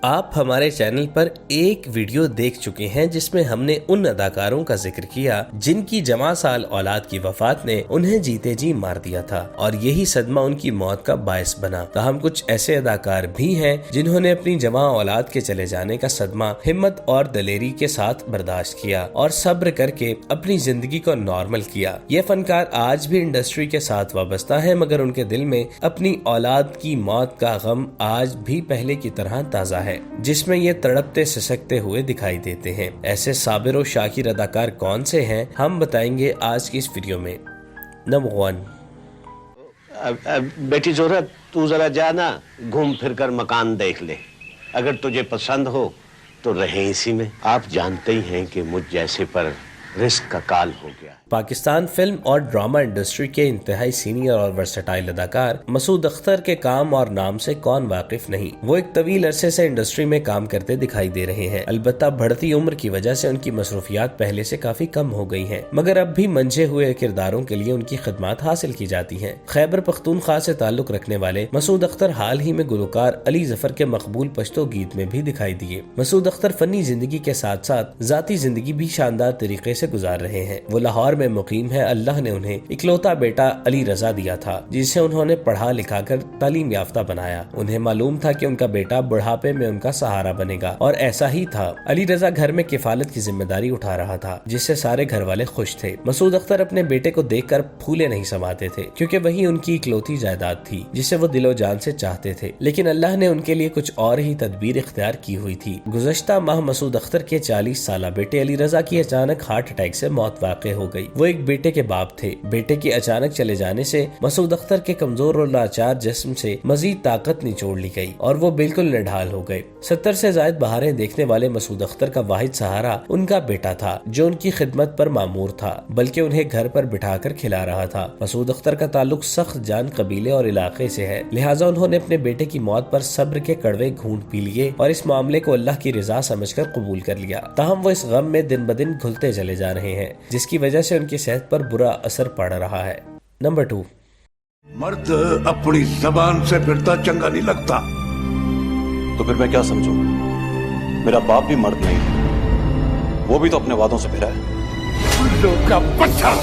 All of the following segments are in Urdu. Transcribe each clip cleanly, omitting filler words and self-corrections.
آپ ہمارے چینل پر ایک ویڈیو دیکھ چکے ہیں جس میں ہم نے ان اداکاروں کا ذکر کیا جن کی جوان سال اولاد کی وفات نے انہیں جیتے جی مار دیا تھا اور یہی صدمہ ان کی موت کا باعث بنا۔ تاہم کچھ ایسے اداکار بھی ہیں جنہوں نے اپنی جوان اولاد کے چلے جانے کا صدمہ ہمت اور دلیری کے ساتھ برداشت کیا اور صبر کر کے اپنی زندگی کو نارمل کیا۔ یہ فنکار آج بھی انڈسٹری کے ساتھ وابستہ ہیں مگر ان کے دل میں اپنی اولاد کی موت کا غم آج بھی پہلے کی طرح تازہ ہے، جس میں یہ تڑپتے سسکتے ہوئے دکھائی دیتے ہیں۔ ایسے صابر و شاکر اداکار کون سے ہیں ہم بتائیں گے آج کی اس ویڈیو میں۔ نمبر 1، بیٹی زہرہ تو ذرا جانا گھوم پھر کر مکان دیکھ لے، اگر تجھے پسند ہو تو رہیں اسی میں۔ آپ جانتے ہی ہیں کہ مجھ جیسے پر رزق کا کال ہو گیا۔ پاکستان فلم اور ڈرامہ انڈسٹری کے انتہائی سینئر اور ورسٹائل اداکار مسعود اختر کے کام اور نام سے کون واقف نہیں۔ وہ ایک طویل عرصے سے انڈسٹری میں کام کرتے دکھائی دے رہے ہیں، البتہ بڑھتی عمر کی وجہ سے ان کی مصروفیات پہلے سے کافی کم ہو گئی ہیں، مگر اب بھی منجھے ہوئے کرداروں کے لیے ان کی خدمات حاصل کی جاتی ہیں۔ خیبر پختونخوا سے تعلق رکھنے والے مسعود اختر حال ہی میں گلوکار علی ظفر کے مقبول پشتو گیت میں بھی دکھائی دیے۔ مسعود اختر فنی زندگی کے ساتھ ساتھ ذاتی زندگی بھی شاندار طریقے سے گزار رہے ہیں۔ وہ لاہور میں مقیم ہے۔ اللہ نے انہیں اکلوتا بیٹا علی رضا دیا تھا جسے انہوں نے پڑھا لکھا کر تعلیم یافتہ بنایا۔ انہیں معلوم تھا کہ ان کا بیٹا بڑھاپے میں ان کا سہارا بنے گا اور ایسا ہی تھا۔ علی رضا گھر میں کفالت کی ذمہ داری اٹھا رہا تھا جس سے سارے گھر والے خوش تھے۔ مسعود اختر اپنے بیٹے کو دیکھ کر پھولے نہیں سماتے تھے کیونکہ وہی ان کی اکلوتی جائیداد تھی جسے وہ دل و جان سے چاہتے تھے، لیکن اللہ نے ان کے لیے کچھ اور ہی تدبیر اختیار کی ہوئی تھی۔ گزشتہ ماہ مسعود اختر کے 40 سالہ بیٹے علی رضا کی اچانک ہارٹ اٹیک سے موت واقع ہو گئی۔ وہ ایک بیٹے کے باپ تھے۔ بیٹے کے اچانک چلے جانے سے مسعود اختر کے کمزور اور لاچار جسم سے مزید طاقت نچوڑ لی گئی اور وہ بالکل نڈھال ہو گئے۔ 70 سے زائد بہاریں دیکھنے والے مسعود اختر کا واحد سہارا ان کا بیٹا تھا جو ان کی خدمت پر مامور تھا، بلکہ انہیں گھر پر بٹھا کر کھلا رہا تھا۔ مسعود اختر کا تعلق سخت جان قبیلے اور علاقے سے ہے، لہٰذا انہوں نے اپنے بیٹے کی موت پر صبر کے کڑوے گھونٹ پی لیے اور اس معاملے کو اللہ کی رضا سمجھ کر قبول کر لیا۔ تاہم وہ اس غم میں دن بدن گھلتے چلے جا رہے ہیں جس کی وجہ سے ان کی صحت پر برا اثر پڑ رہا ہے۔ نمبر 2، مرد اپنی زبان سے پھرتا چنگا نہیں لگتا۔ تو پھر میں کیا سمجھوں؟ میرا باپ بھی مرد نہیں، وہ بھی تو اپنے وعدوں سے پھرا ہے۔ لوگ کا بچہ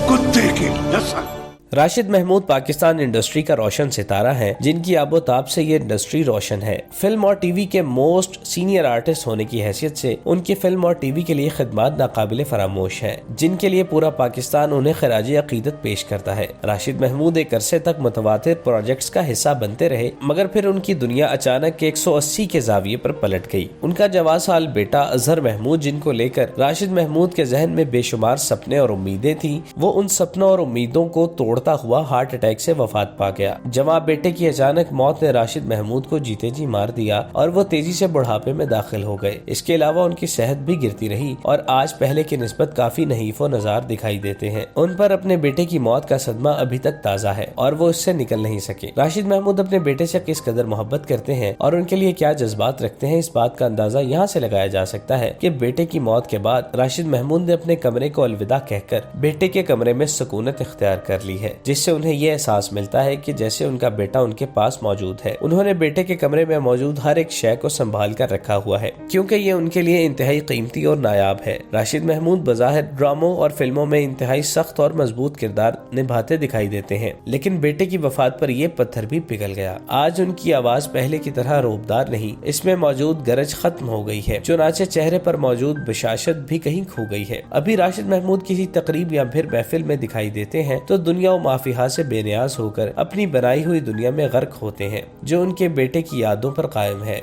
کتے کی نسل۔ راشد محمود پاکستان انڈسٹری کا روشن ستارہ ہے جن کی آب و تاب سے یہ انڈسٹری روشن ہے۔ فلم اور ٹی وی کے موسٹ سینئر آرٹسٹ ہونے کی حیثیت سے ان کی فلم اور ٹی وی کے لیے خدمات ناقابل فراموش ہیں، جن کے لیے پورا پاکستان انہیں خراج عقیدت پیش کرتا ہے۔ راشد محمود ایک عرصے تک متواتر پروجیکٹس کا حصہ بنتے رہے مگر پھر ان کی دنیا اچانک 180 کے زاویے پر پلٹ گئی۔ ان کا جوان سال بیٹا اظہر محمود جن کو لے کر راشد محمود کے ذہن میں بے شمار سپنے اور امیدیں تھیں، وہ ان سپنوں اور امیدوں کو توڑتا ہوا ہارٹ اٹیک سے وفات پا گیا۔ جوان بیٹے کی اچانک موت نے راشد محمود کو جیتے جی مار دیا اور وہ تیزی سے بڑھاپے میں داخل ہو گئے۔ اس کے علاوہ ان کی صحت بھی گرتی رہی اور آج پہلے کی نسبت کافی نحیف و نزار دکھائی دیتے ہیں۔ ان پر اپنے بیٹے کی موت کا صدمہ ابھی تک تازہ ہے اور وہ اس سے نکل نہیں سکے۔ راشد محمود اپنے بیٹے سے کس قدر محبت کرتے ہیں اور ان کے لیے کیا جذبات رکھتے ہیں، اس بات کا اندازہ یہاں سے لگایا جا سکتا ہے کہ بیٹے کی موت کے بعد راشد محمود نے اپنے کمرے کو الوداع کہہ کر بیٹے کے کمرے میں سکونت اختیار کر لی ہے، جس سے انہیں یہ احساس ملتا ہے کہ جیسے ان کا بیٹا ان کے پاس موجود ہے۔ انہوں نے بیٹے کے کمرے میں موجود ہر ایک شے کو سنبھال کر رکھا ہوا ہے کیونکہ یہ ان کے لیے انتہائی قیمتی اور نایاب ہے۔ راشد محمود بظاہر ڈراموں اور فلموں میں انتہائی سخت اور مضبوط کردار نبھاتے دکھائی دیتے ہیں، لیکن بیٹے کی وفات پر یہ پتھر بھی پگھل گیا۔ آج ان کی آواز پہلے کی طرح روبدار نہیں، اس میں موجود گرج ختم ہو گئی ہے، چنانچہ چہرے پر موجود بشاشت بھی کہیں کھو گئی ہے۔ ابھی راشد محمود کسی تقریب یا پھر محفل میں دکھائی دیتے ہیں تو دنیا و مافیہا سے بے نیاز ہو کر اپنی بنائی ہوئی دنیا میں غرق ہوتے ہیں جو ان کے بیٹے کی یادوں پر قائم ہے۔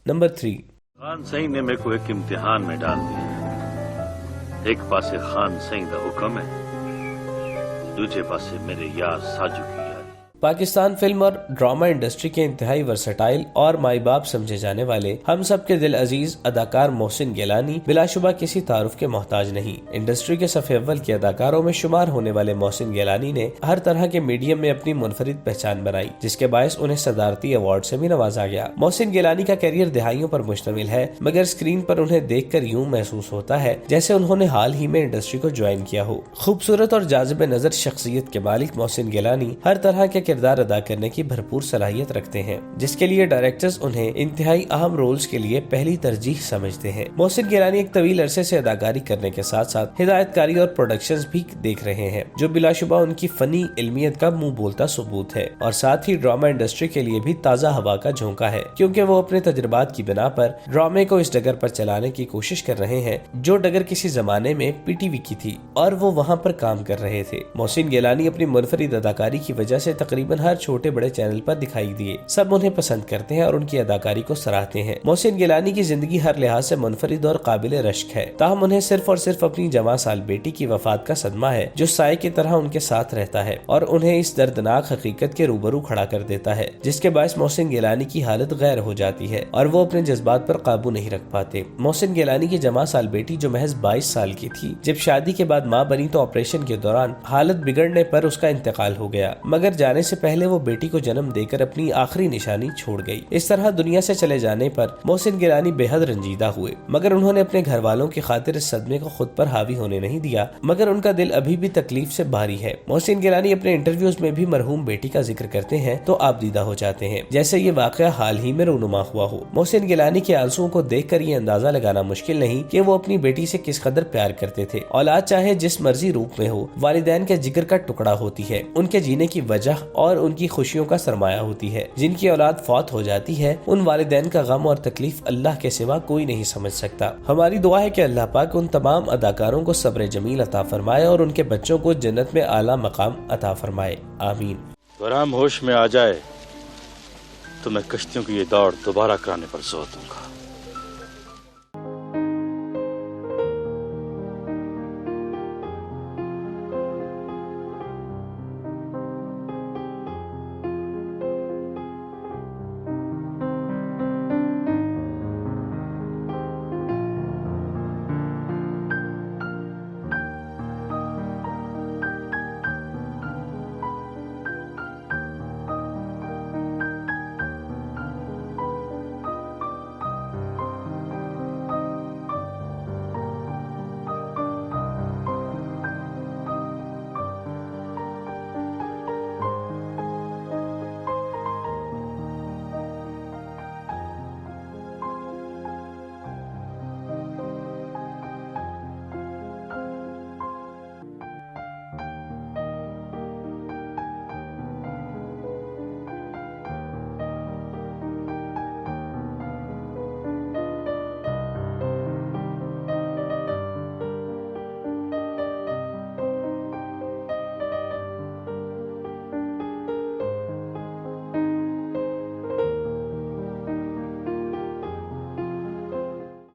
نمبر 3، خان سائیں نے میرے کو ایک امتحان میں ڈال دیا۔ ایک پاسے خان سائیں دا حکم ہے، دوسرے پاسے میرے یار ساجو کی یاد۔ پاکستان فلم اور ڈرامہ انڈسٹری کے انتہائی ورسٹائل اور مائی باپ سمجھے جانے والے ہم سب کے دل عزیز اداکار محسن گیلانی بلا شبہ کسی تعارف کے محتاج نہیں۔ انڈسٹری کے صف اول کے اداکاروں میں شمار ہونے والے محسن گیلانی نے ہر طرح کے میڈیم میں اپنی منفرد پہچان بنائی جس کے باعث انہیں صدارتی ایوارڈ سے بھی نوازا گیا۔ محسن گیلانی کا کیریئر دہائیوں پر مشتمل ہے مگر اسکرین پر انہیں دیکھ کر یوں محسوس ہوتا ہے جیسے انہوں نے حال ہی میں انڈسٹری کو جوائن کیا ہو۔ خوبصورت اور جاذب نظر شخصیت کے مالک محسن گیلانی ہر طرح کے کردار ادا کرنے کی بھرپور صلاحیت رکھتے ہیں، جس کے لیے ڈائریکٹرز انہیں انتہائی اہم رولز کے لیے پہلی ترجیح سمجھتے ہیں۔ محسن گیلانی ایک طویل عرصے سے اداکاری کرنے کے ساتھ ساتھ ہدایت کاری اور پروڈکشنز بھی دیکھ رہے ہیں، جو بلا شبہ ان کی فنی علمیت کا منہ بولتا ثبوت ہے، اور ساتھ ہی ڈرامہ انڈسٹری کے لیے بھی تازہ ہوا کا جھونکا ہے، کیونکہ وہ اپنے تجربات کی بنا پر ڈرامے کو اس ڈگر پر چلانے کی کوشش کر رہے ہیں جو ڈگر کسی زمانے میں پی ٹی وی کی تھی اور وہ وہاں پر کام کر رہے تھے۔ محسن گیلانی اپنی منفرد اداکاری کی وجہ سے تقریباً ہر چھوٹے بڑے چینل پر دکھائی دیے، سب انہیں پسند کرتے ہیں اور ان کی اداکاری کو سراہتے ہیں۔ محسن گیلانی کی زندگی ہر لحاظ سے منفرد اور قابل رشک ہے، تاہم انہیں صرف اور صرف اپنی جوان سال بیٹی کی وفات کا صدمہ ہے جو سائے کی طرح ان کے ساتھ رہتا ہے اور انہیں اس دردناک حقیقت کے روبرو کھڑا کر دیتا ہے، جس کے باعث محسن گیلانی کی حالت غیر ہو جاتی ہے اور وہ اپنے جذبات پر قابو نہیں رکھ پاتے۔ محسن گیلانی کی جوان سال بیٹی جو محض 22 سال کی تھی، جب شادی کے بعد ماں بنی تو آپریشن کے دوران حالت بگڑنے پر اس کا انتقال ہو گیا، مگر جانے سے پہلے وہ بیٹی کو جنم دے کر اپنی آخری نشانی چھوڑ گئی۔ اس طرح دنیا سے چلے جانے پر محسن گیلانی بے حد رنجیدہ ہوئے، مگر انہوں نے اپنے گھر والوں کی خاطر اس صدمے کو خود پر حاوی ہونے نہیں دیا، مگر ان کا دل ابھی بھی تکلیف سے بھاری ہے۔ محسن گیلانی اپنے انٹرویوز میں بھی مرحوم بیٹی کا ذکر کرتے ہیں تو آپ دیدہ ہو جاتے ہیں، جیسے یہ واقعہ حال ہی میں رونما ہوا ہو۔ محسن گیلانی کے آنسوؤں کو دیکھ کر یہ اندازہ لگانا مشکل نہیں کہ وہ اپنی بیٹی سے کس قدر پیار کرتے تھے۔ اولاد چاہے جس مرضی روپ میں ہو، والدین کے جگر کا ٹکڑا ہوتی ہے، ان کے جینے کی وجہ اور ان کی خوشیوں کا سرمایہ ہوتی ہے۔ جن کی اولاد فوت ہو جاتی ہے، ان والدین کا غم اور تکلیف اللہ کے سوا کوئی نہیں سمجھ سکتا۔ ہماری دعا ہے کہ اللہ پاک ان تمام اداکاروں کو صبر جمیل عطا فرمائے اور ان کے بچوں کو جنت میں اعلیٰ مقام عطا فرمائے، آمین۔ ورام ہوش میں آ جائے تو میں کشتیوں کی یہ دوڑ دوبارہ کرانے پر زور دوں گا۔